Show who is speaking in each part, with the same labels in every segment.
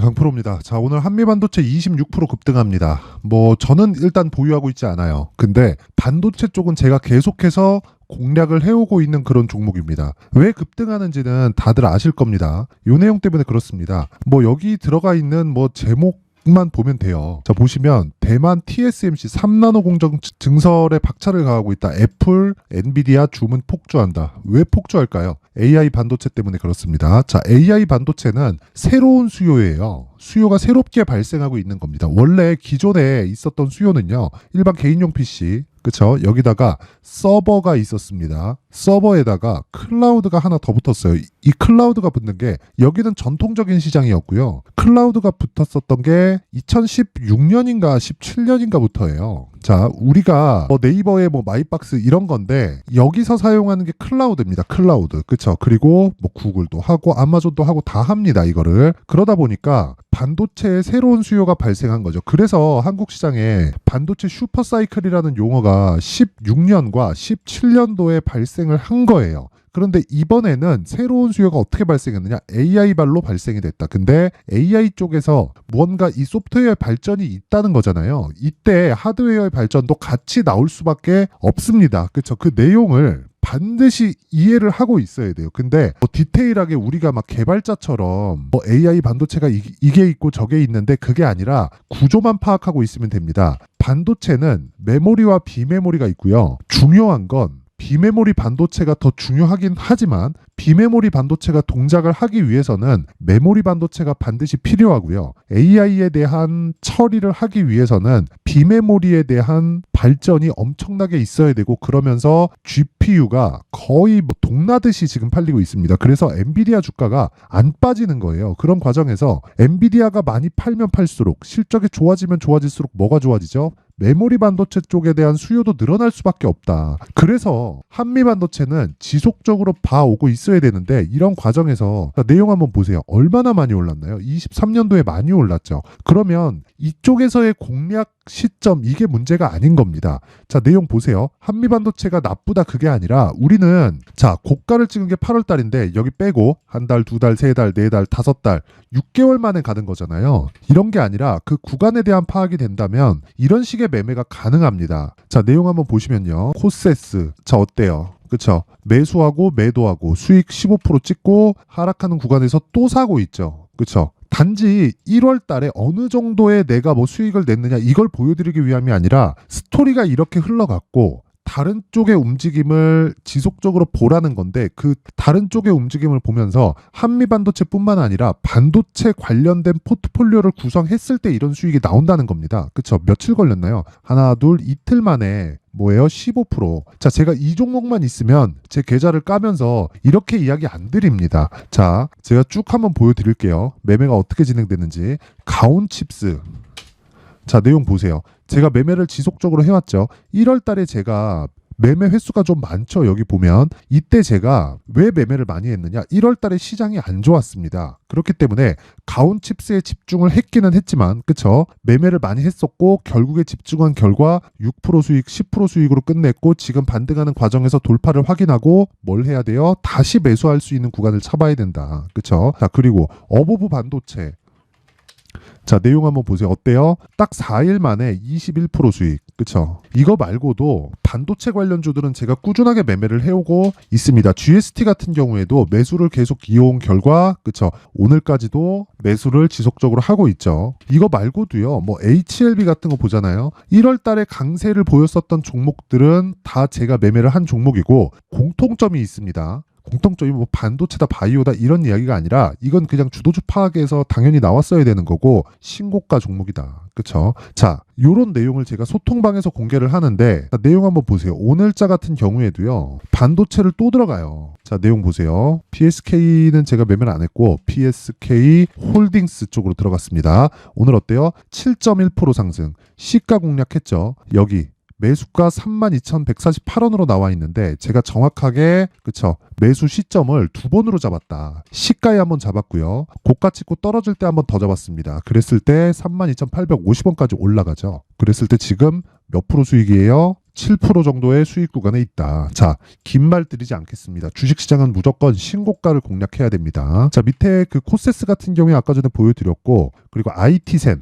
Speaker 1: 강프로입니다. 자, 오늘 한미반도체 26% 급등합니다. 저는 일단 보유하고 있지 않아요. 근데 반도체 쪽은 제가 계속해서 공략을 해오고 있는 그런 종목입니다. 왜 급등하는지는 다들 아실 겁니다. 요 내용 때문에 그렇습니다. 여기 들어가 있는 제목만 보면 돼요. 자, 보시면 대만 TSMC 3나노 공정 증설에 박차를 가하고 있다. 애플, 엔비디아 주문 폭주한다. 왜 폭주할까요? AI 반도체 때문에 그렇습니다. 자, AI 반도체는 새로운 수요예요. 수요가 새롭게 발생하고 있는 겁니다. 원래 기존에 있었던 수요는요, 일반 개인용 PC, 그쵸? 여기다가 서버가 있었습니다. 서버에다가 클라우드가 하나 더 붙었어요. 이 클라우드가 붙는 게 여기는 전통적인 시장이었고요. 클라우드가 붙었었던 게 2016년인가 17년인가부터예요. 자, 우리가 네이버의 마이박스 이런 건데 여기서 사용하는 게 클라우드입니다. 클라우드. 그쵸? 그리고 구글도 하고 아마존도 하고 다 합니다. 이거를. 그러다 보니까 반도체의 새로운 수요가 발생한 거죠. 그래서 한국 시장에 반도체 슈퍼사이클이라는 용어가 16년과 17년도에 발생을 한 거예요. 그런데 이번에는 새로운 수요가 어떻게 발생했느냐? AI 발로 발생이 됐다. 근데 AI 쪽에서 무언가 이 소프트웨어의 발전이 있다는 거잖아요. 이때 하드웨어의 발전도 같이 나올 수밖에 없습니다. 그렇죠? 그 내용을 반드시 이해를 하고 있어야 돼요. 근데 디테일하게 우리가 개발자처럼 AI 반도체가 이게 있고 저게 있는데 그게 아니라 구조만 파악하고 있으면 됩니다. 반도체는 메모리와 비메모리가 있고요. 중요한 건 비메모리 반도체가 더 중요하긴 하지만 비메모리 반도체가 동작을 하기 위해서는 메모리 반도체가 반드시 필요하고요. AI에 대한 처리를 하기 위해서는 비메모리에 대한 발전이 엄청나게 있어야 되고 그러면서 GPU가 거의 동나듯이 지금 팔리고 있습니다. 그래서 엔비디아 주가가 안 빠지는 거예요. 그런 과정에서 엔비디아가 많이 팔면 팔수록 실적이 좋아지면 좋아질수록 뭐가 좋아지죠? 메모리 반도체 쪽에 대한 수요도 늘어날 수밖에 없다. 그래서 한미 반도체는 지속적으로 봐오고 있어야 되는데 이런 과정에서 내용 한번 보세요. 얼마나 많이 올랐나요? 23년도에 많이 올랐죠. 그러면 이쪽에서의 공략 시점 이게 문제가 아닌 겁니다. 자, 내용 보세요. 한미 반도체가 나쁘다 그게 아니라 우리는 자, 고가를 찍은 게 8월 달인데 여기 빼고 한 달, 두 달, 세 달, 네 달, 다섯 달, 6개월 만에 가는 거잖아요. 이런 게 아니라 그 구간에 대한 파악이 된다면 이런 식의 매매가 가능합니다. 자, 내용 한번 보시면요. 코세스. 자, 어때요? 그쵸? 매수하고 매도하고 수익 15% 찍고 하락하는 구간에서 또 사고 있죠. 그쵸? 단지 1월 달에 어느 정도의 내가 수익을 냈느냐 이걸 보여드리기 위함이 아니라 스토리가 이렇게 흘러갔고 다른 쪽의 움직임을 지속적으로 보라는 건데 그 다른 쪽의 움직임을 보면서 한미 반도체뿐만 아니라 반도체 관련된 포트폴리오를 구성했을 때 이런 수익이 나온다는 겁니다. 그쵸? 며칠 걸렸나요? 하나, 둘, 이틀 만에 15%. 자, 제가 이 종목만 있으면 제 계좌를 까면서 이렇게 이야기 안 드립니다. 자, 제가 쭉 한번 보여드릴게요. 매매가 어떻게 진행되는지. 가온칩스. 자, 내용 보세요. 제가 매매를 지속적으로 해왔죠. 1월 달에 제가 매매 횟수가 좀 많죠. 여기 보면 이때 제가 왜 매매를 많이 했느냐? 1월 달에 시장이 안 좋았습니다. 그렇기 때문에 가온칩스에 집중을 했기는 했지만 그쵸? 매매를 많이 했었고 결국에 집중한 결과 6% 수익, 10% 수익으로 끝냈고 지금 반등하는 과정에서 돌파를 확인하고 뭘 해야 돼요? 다시 매수할 수 있는 구간을 잡아야 된다. 그쵸? 자, 그리고 어보브 반도체. 자, 내용 한번 보세요. 어때요? 딱 4일 만에 21% 수익. 그쵸? 이거 말고도 반도체 관련주들은 제가 꾸준하게 매매를 해오고 있습니다. GST 같은 경우에도 매수를 계속 이어온 결과, 그쵸? 오늘까지도 매수를 지속적으로 하고 있죠. 이거 말고도요, HLB 같은 거 보잖아요. 1월 달에 강세를 보였었던 종목들은 다 제가 매매를 한 종목이고, 공통점이 있습니다. 공통점이 반도체다 바이오다 이런 이야기가 아니라 이건 그냥 주도주 파악에서 당연히 나왔어야 되는 거고 신고가 종목이다. 그쵸? 자, 요런 내용을 제가 소통방에서 공개를 하는데 자, 내용 한번 보세요. 오늘자 같은 경우에도요. 반도체를 또 들어가요. 자, 내용 보세요. PSK는 제가 매매를 안 했고 PSK 홀딩스 쪽으로 들어갔습니다. 오늘 어때요? 7.1% 상승. 시가 공략했죠. 여기 매수가 32,148원으로 나와 있는데 제가 정확하게 그쵸 매수 시점을 두 번으로 잡았다. 시가에 한번 잡았고요. 고가 찍고 떨어질 때 한번 더 잡았습니다. 그랬을 때 32,850원까지 올라가죠. 그랬을 때 지금 몇 프로 수익이에요? 7% 정도의 수익 구간에 있다. 자, 긴 말 드리지 않겠습니다. 주식시장은 무조건 신고가를 공략해야 됩니다. 자, 밑에 그 코세스 같은 경우에 아까 전에 보여드렸고, 그리고 IT센.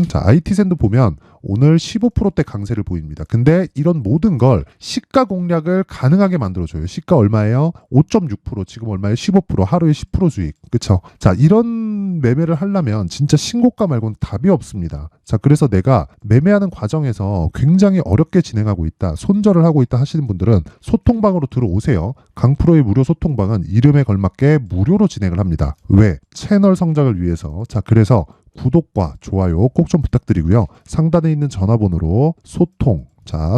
Speaker 1: 자, IT센도 보면 오늘 15%대 강세를 보입니다. 근데 이런 모든 걸 시가 공략을 가능하게 만들어줘요. 시가 얼마예요? 5.6%, 지금 얼마예요? 15%, 하루에 10% 수익. 그쵸? 자, 이런 매매를 하려면 진짜 신고가 말고는 답이 없습니다. 자, 그래서 내가 매매하는 과정에서 굉장히 어렵게 진행하고 있다, 손절을 하고 있다 하시는 분들은 소통방으로 들어오세요. 강프로의 무료 소통방은 이름에 걸맞게 무료로 진행을 합니다. 왜? 채널 성장을 위해서. 자, 그래서 구독과 좋아요 꼭 좀 부탁드리고요. 상단에 있는 전화번호로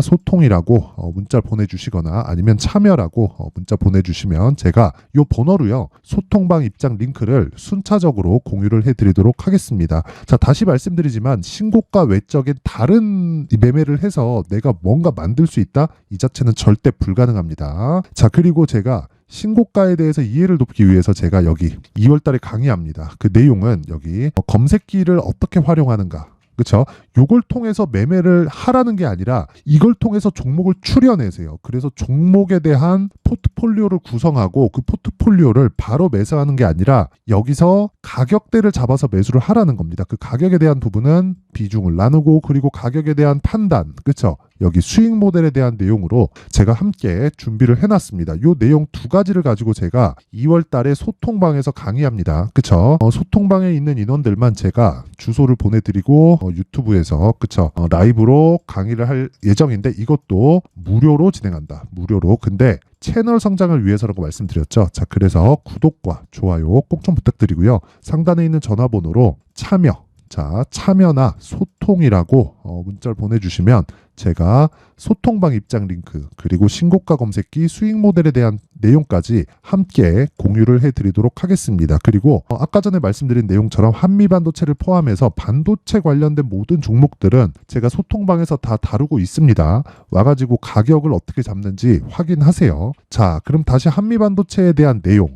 Speaker 1: 소통이라고 문자 보내주시거나 아니면 참여라고 문자 보내주시면 제가 이 번호로요, 소통방 입장 링크를 순차적으로 공유를 해드리도록 하겠습니다. 자, 다시 말씀드리지만 신고가 외적인 다른 매매를 해서 내가 뭔가 만들 수 있다? 이 자체는 절대 불가능합니다. 자, 그리고 제가 신고가에 대해서 이해를 돕기 위해서 제가 여기 2월달에 강의합니다. 그 내용은 여기 검색기를 어떻게 활용하는가, 그렇죠? 요걸 통해서 매매를 하라는 게 아니라 이걸 통해서 종목을 추려내세요. 그래서 종목에 대한 포트폴리오를 구성하고 그 포트폴리오를 바로 매수하는 게 아니라 여기서 가격대를 잡아서 매수를 하라는 겁니다. 그 가격에 대한 부분은 비중을 나누고, 그리고 가격에 대한 판단, 그렇죠? 여기 수익 모델에 대한 내용으로 제가 함께 준비를 해놨습니다. 요 내용 두 가지를 가지고 제가 2월 달에 소통방에서 강의합니다. 그쵸? 소통방에 있는 인원들만 제가 주소를 보내드리고 유튜브에서, 그쵸? 라이브로 강의를 할 예정인데 이것도 무료로 진행한다. 무료로. 근데 채널 성장을 위해서라고 말씀드렸죠. 자, 그래서 구독과 좋아요 꼭 좀 부탁드리고요. 상단에 있는 전화번호로 참여나 소통이라고 문자를 보내주시면 제가 소통방 입장 링크, 그리고 신고가 검색기 수익 모델에 대한 내용까지 함께 공유를 해드리도록 하겠습니다. 그리고 아까 전에 말씀드린 내용처럼 한미반도체를 포함해서 반도체 관련된 모든 종목들은 제가 소통방에서 다 다루고 있습니다. 와가지고 가격을 어떻게 잡는지 확인하세요. 자, 그럼 다시 한미반도체에 대한 내용.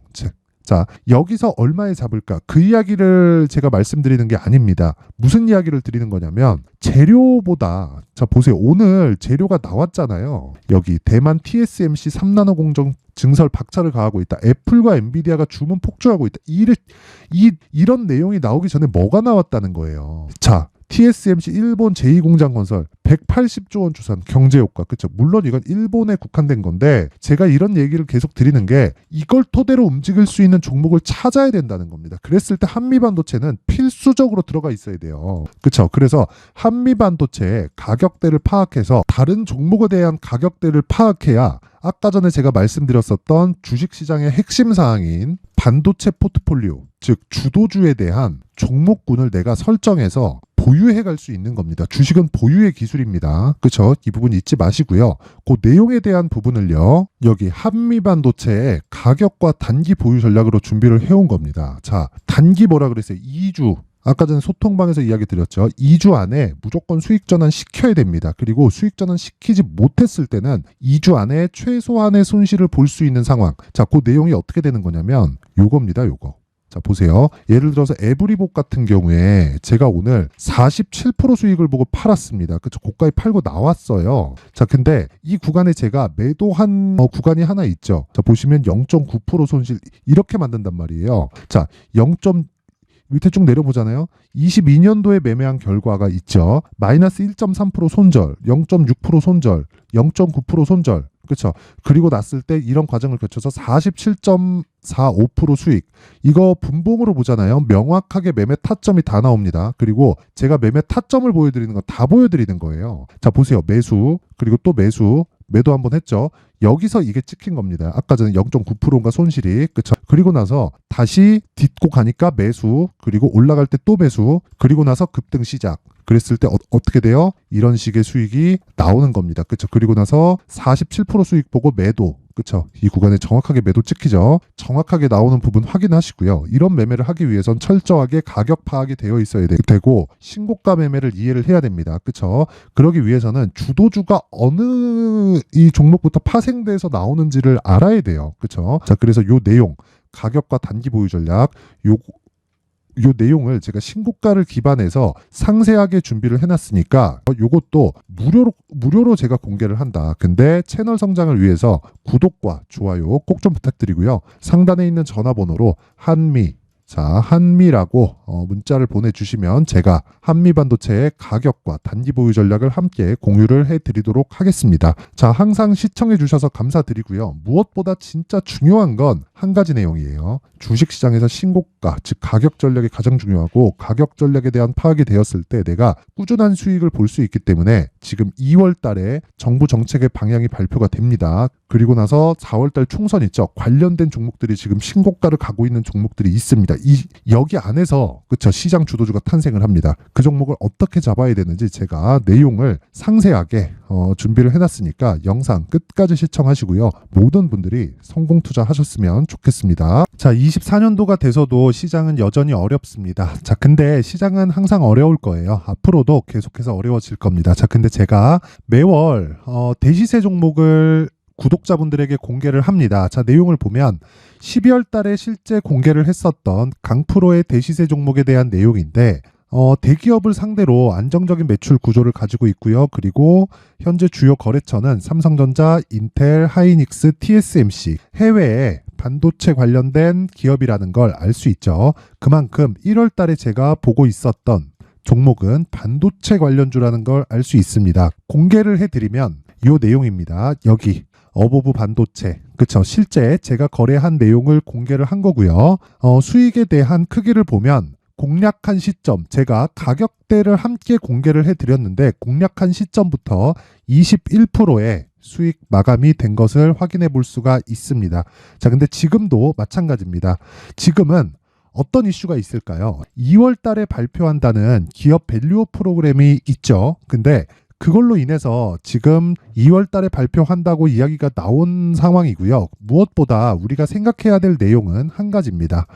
Speaker 1: 자, 여기서 얼마에 잡을까? 그 이야기를 제가 말씀드리는 게 아닙니다. 무슨 이야기를 드리는 거냐면 재료보다, 자 보세요. 오늘 재료가 나왔잖아요. 여기 대만 TSMC 3나노 공정 증설 박차를 가하고 있다. 애플과 엔비디아가 주문 폭주하고 있다. 이런 내용이 나오기 전에 뭐가 나왔다는 거예요. 자, TSMC 일본 제2공장 건설 180조 원 추산 경제효과, 그쵸? 물론 이건 일본에 국한된 건데 제가 이런 얘기를 계속 드리는 게 이걸 토대로 움직일 수 있는 종목을 찾아야 된다는 겁니다. 그랬을 때 한미반도체는 필수적으로 들어가 있어야 돼요. 그쵸? 그래서 한미반도체의 가격대를 파악해서 다른 종목에 대한 가격대를 파악해야 아까 전에 제가 말씀드렸었던 주식시장의 핵심 사항인 반도체 포트폴리오, 즉 주도주에 대한 종목군을 내가 설정해서 보유해 갈 수 있는 겁니다. 주식은 보유의 기술입니다. 그렇죠? 이 부분 잊지 마시고요. 그 내용에 대한 부분을요, 여기 한미반도체의 가격과 단기 보유 전략으로 준비를 해온 겁니다. 자, 단기 뭐라 그랬어요? 2주. 아까 전에 소통방에서 이야기 드렸죠. 2주 안에 무조건 수익 전환 시켜야 됩니다. 그리고 수익 전환 시키지 못했을 때는 2주 안에 최소한의 손실을 볼 수 있는 상황. 자, 그 내용이 어떻게 되는 거냐면 요겁니다. 요거. 자, 보세요. 예를 들어서 에브리복 같은 경우에 제가 오늘 47% 수익을 보고 팔았습니다. 그쵸? 고가에 팔고 나왔어요. 자, 근데 이 구간에 제가 매도한 구간이 하나 있죠. 자, 보시면 0.9% 손실 이렇게 만든단 말이에요. 자, 밑에 쭉 내려보잖아요. 22년도에 매매한 결과가 있죠. 마이너스 1.3% 손절, 0.6% 손절, 0.9% 손절. 그렇죠. 그리고 났을 때 이런 과정을 거쳐서 47.45% 수익. 이거 분봉으로 보잖아요. 명확하게 매매 타점이 다 나옵니다. 그리고 제가 매매 타점을 보여드리는 건 다 보여드리는 거예요. 자, 보세요. 매수, 그리고 또 매수. 매도 한번 했죠. 여기서 이게 찍힌 겁니다. 아까 전에 0.9%인가 손실이. 그쵸? 그리고 나서 다시 딛고 가니까 매수, 그리고 올라갈 때 또 매수, 그리고 나서 급등 시작. 그랬을 때 어떻게 돼요? 이런 식의 수익이 나오는 겁니다. 그쵸? 그리고 나서 47% 수익 보고 매도. 그쵸? 이 구간에 정확하게 매도 찍히죠. 정확하게 나오는 부분 확인하시고요. 이런 매매를 하기 위해선 철저하게 가격 파악이 되어 있어야 되고 신고가 매매를 이해를 해야 됩니다. 그쵸? 그러기 위해서는 주도주가 어느 이 종목부터 파생돼서 나오는지를 알아야 돼요. 그쵸? 자, 그래서 요 내용, 가격과 단기 보유 전략, 요 내용을 제가 신고가를 기반해서 상세하게 준비를 해놨으니까 요것도 무료로 제가 공개를 한다. 근데 채널 성장을 위해서 구독과 좋아요 꼭 좀 부탁드리고요. 상단에 있는 전화번호로 한미라고 문자를 보내주시면 제가 한미반도체의 가격과 단기 보유 전략을 함께 공유를 해드리도록 하겠습니다. 자, 항상 시청해주셔서 감사드리고요. 무엇보다 진짜 중요한 건 한 가지 내용이에요. 주식시장에서 신고가, 즉 가격 전략이 가장 중요하고 가격 전략에 대한 파악이 되었을 때 내가 꾸준한 수익을 볼 수 있기 때문에 지금 2월 달에 정부 정책의 방향이 발표가 됩니다. 그리고 나서 4월 달 총선 있죠. 관련된 종목들이 지금 신고가를 가고 있는 종목들이 있습니다. 여기 안에서 그쵸, 시장 주도주가 탄생을 합니다. 그 종목을 어떻게 잡아야 되는지 제가 내용을 상세하게 준비를 해놨으니까 영상 끝까지 시청하시고요. 모든 분들이 성공 투자하셨으면 좋겠습니다. 자, 24년도가 돼서도 시장은 여전히 어렵습니다. 자, 근데 시장은 항상 어려울 거예요. 앞으로도 계속해서 어려워질 겁니다. 자, 근데 제가 매월 대시세 종목을 구독자분들에게 공개를 합니다. 자, 내용을 보면 12월 달에 실제 공개를 했었던 강프로의 대시세 종목에 대한 내용인데 대기업을 상대로 안정적인 매출 구조를 가지고 있고요. 그리고 현재 주요 거래처는 삼성전자, 인텔, 하이닉스, TSMC, 해외에 반도체 관련된 기업이라는 걸 알 수 있죠. 그만큼 1월 달에 제가 보고 있었던 종목은 반도체 관련주라는 걸 알 수 있습니다. 공개를 해드리면 이 내용입니다. 여기 어보브 반도체, 그쵸, 실제 제가 거래한 내용을 공개를 한 거고요. 수익에 대한 크기를 보면 공략한 시점, 제가 가격대를 함께 공개를 해드렸는데 공략한 시점부터 21%의 수익 마감이 된 것을 확인해 볼 수가 있습니다. 자, 근데 지금도 마찬가지입니다. 지금은 어떤 이슈가 있을까요? 2월 달에 발표한다는 기업 밸류업 프로그램이 있죠. 근데 그걸로 인해서 지금 2월 달에 발표한다고 이야기가 나온 상황이고요. 무엇보다 우리가 생각해야 될 내용은 한 가지입니다.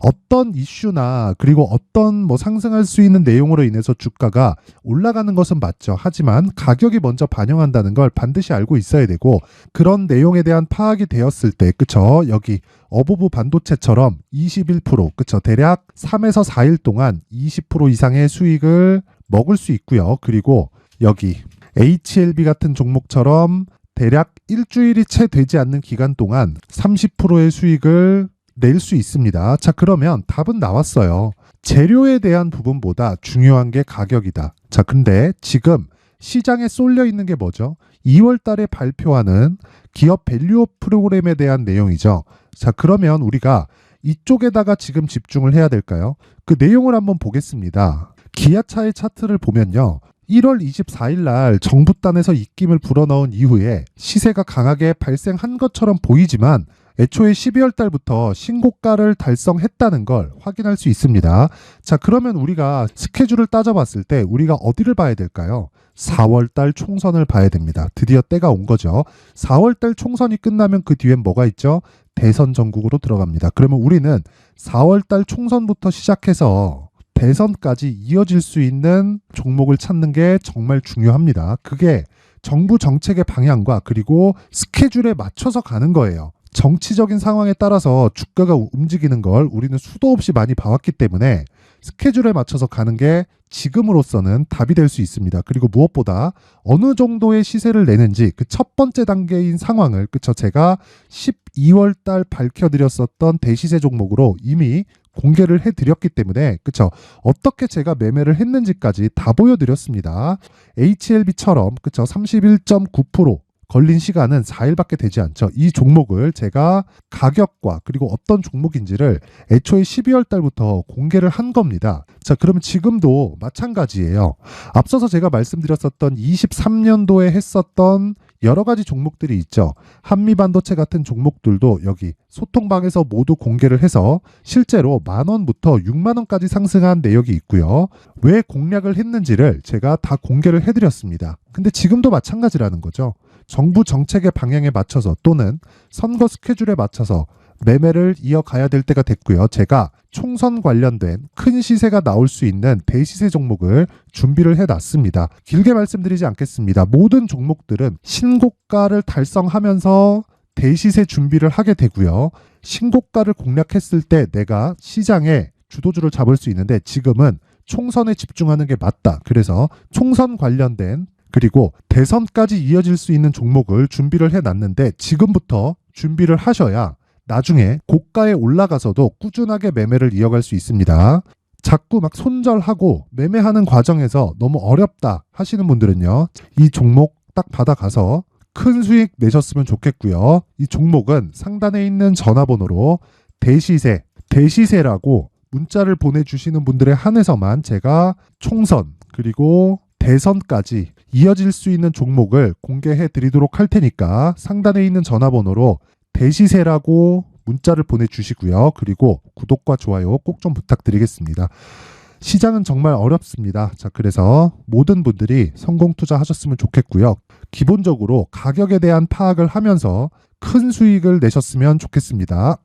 Speaker 1: 어떤 이슈나 그리고 어떤 상승할 수 있는 내용으로 인해서 주가가 올라가는 것은 맞죠. 하지만 가격이 먼저 반영한다는 걸 반드시 알고 있어야 되고, 그런 내용에 대한 파악이 되었을 때, 그쵸, 여기 어보브 반도체처럼 21%, 그쵸, 대략 3에서 4일 동안 20% 이상의 수익을 먹을 수 있고요. 그리고 여기 HLB 같은 종목처럼 대략 일주일이 채 되지 않는 기간 동안 30%의 수익을 낼 수 있습니다. 자, 그러면 답은 나왔어요. 재료에 대한 부분보다 중요한 게 가격이다. 자, 근데 지금 시장에 쏠려 있는 게 뭐죠? 2월 달에 발표하는 기업 밸류업 프로그램에 대한 내용이죠. 자, 그러면 우리가 이쪽에다가 지금 집중을 해야 될까요? 그 내용을 한번 보겠습니다. 기아차의 차트를 보면요. 1월 24일 날 정부단에서 입김을 불어넣은 이후에 시세가 강하게 발생한 것처럼 보이지만 애초에 12월 달부터 신고가를 달성했다는 걸 확인할 수 있습니다. 자, 그러면 우리가 스케줄을 따져봤을 때 우리가 어디를 봐야 될까요? 4월 달 총선을 봐야 됩니다. 드디어 때가 온 거죠. 4월 달 총선이 끝나면 그 뒤엔 뭐가 있죠? 대선 전국으로 들어갑니다. 그러면 우리는 4월 달 총선부터 시작해서 대선까지 이어질 수 있는 종목을 찾는 게 정말 중요합니다. 그게 정부 정책의 방향과 그리고 스케줄에 맞춰서 가는 거예요. 정치적인 상황에 따라서 주가가 움직이는 걸 우리는 수도 없이 많이 봐왔기 때문에 스케줄에 맞춰서 가는 게 지금으로서는 답이 될 수 있습니다. 그리고 무엇보다 어느 정도의 시세를 내는지 그 첫 번째 단계인 상황을, 그쵸, 제가 12월 달 밝혀드렸었던 대시세 종목으로 이미 공개를 해드렸기 때문에, 그쵸, 어떻게 제가 매매를 했는지까지 다 보여드렸습니다. HLB처럼, 그쵸, 31.9% 걸린 시간은 4일밖에 되지 않죠. 이 종목을 제가 가격과 그리고 어떤 종목인지를 애초에 12월 달부터 공개를 한 겁니다. 자, 그러면 지금도 마찬가지예요. 앞서서 제가 말씀드렸었던 23년도에 했었던 여러 가지 종목들이 있죠. 한미반도체 같은 종목들도 여기 소통방에서 모두 공개를 해서 실제로 10,000원부터 60,000원까지 상승한 내역이 있고요. 왜 공략을 했는지를 제가 다 공개를 해드렸습니다. 근데 지금도 마찬가지라는 거죠. 정부 정책의 방향에 맞춰서 또는 선거 스케줄에 맞춰서 매매를 이어가야 될 때가 됐고요. 제가 총선 관련된 큰 시세가 나올 수 있는 대시세 종목을 준비를 해놨습니다. 길게 말씀드리지 않겠습니다. 모든 종목들은 신고가를 달성하면서 대시세 준비를 하게 되고요. 신고가를 공략했을 때 내가 시장에 주도주를 잡을 수 있는데 지금은 총선에 집중하는 게 맞다. 그래서 총선 관련된 그리고 대선까지 이어질 수 있는 종목을 준비를 해놨는데 지금부터 준비를 하셔야 나중에 고가에 올라가서도 꾸준하게 매매를 이어갈 수 있습니다. 자꾸 막 손절하고 매매하는 과정에서 너무 어렵다 하시는 분들은요. 이 종목 딱 받아가서 큰 수익 내셨으면 좋겠고요. 이 종목은 상단에 있는 전화번호로 대시세라고 문자를 보내주시는 분들에 한해서만 제가 총선 그리고 대선까지 이어질 수 있는 종목을 공개해 드리도록 할 테니까 상단에 있는 전화번호로 대시세라고 문자를 보내주시고요. 그리고 구독과 좋아요 꼭 좀 부탁드리겠습니다. 시장은 정말 어렵습니다. 자, 그래서 모든 분들이 성공 투자하셨으면 좋겠고요. 기본적으로 가격에 대한 파악을 하면서 큰 수익을 내셨으면 좋겠습니다.